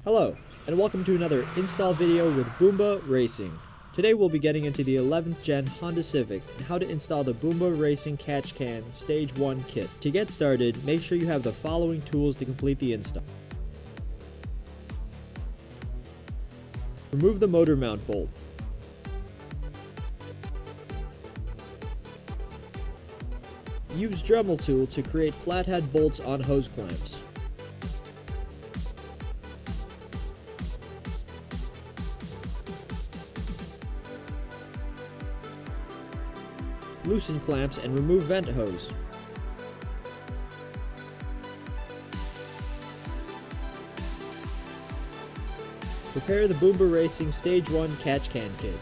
Hello, and welcome to another install video with Boomba Racing. Today we'll be getting into the 11th gen Honda Civic and how to install the Boomba Racing Catch Can Stage 1 kit. To get started, make sure you have the following tools to complete the install. Remove the motor mount bolt. Use Dremel tool to create flathead bolts on hose clamps. Loosen clamps and remove vent hose. Prepare the Boomba Racing Stage 1 Catch Can Kit.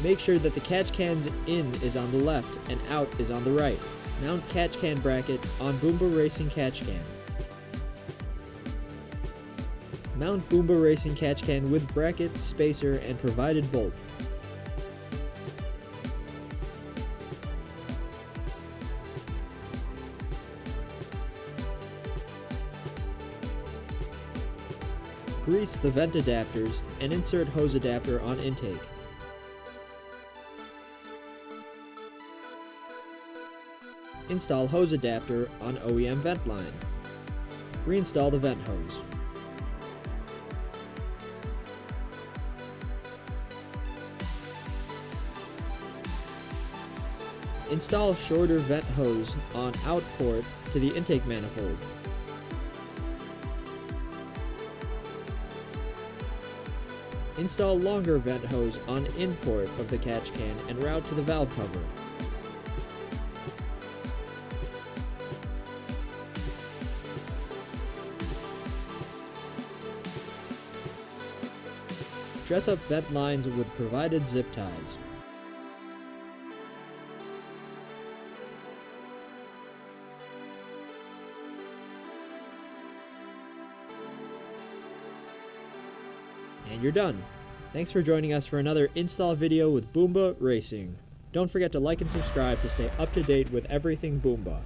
Make sure that the catch can's in is on the left and out is on the right. Mount catch can bracket on Boomba Racing Catch Can. Mount Boomba Racing Catch Can with bracket, spacer, and provided bolt. Grease the vent adapters and insert hose adapter on intake. Install hose adapter on OEM vent line. Reinstall the vent hose. Install shorter vent hose on out port to the intake manifold. Install longer vent hose on in port of the catch can and route to the valve cover. Dress up vent lines with provided zip ties. And you're done. Thanks for joining us for another install video with Boomba Racing. Don't forget to like and subscribe to stay up to date with everything Boomba.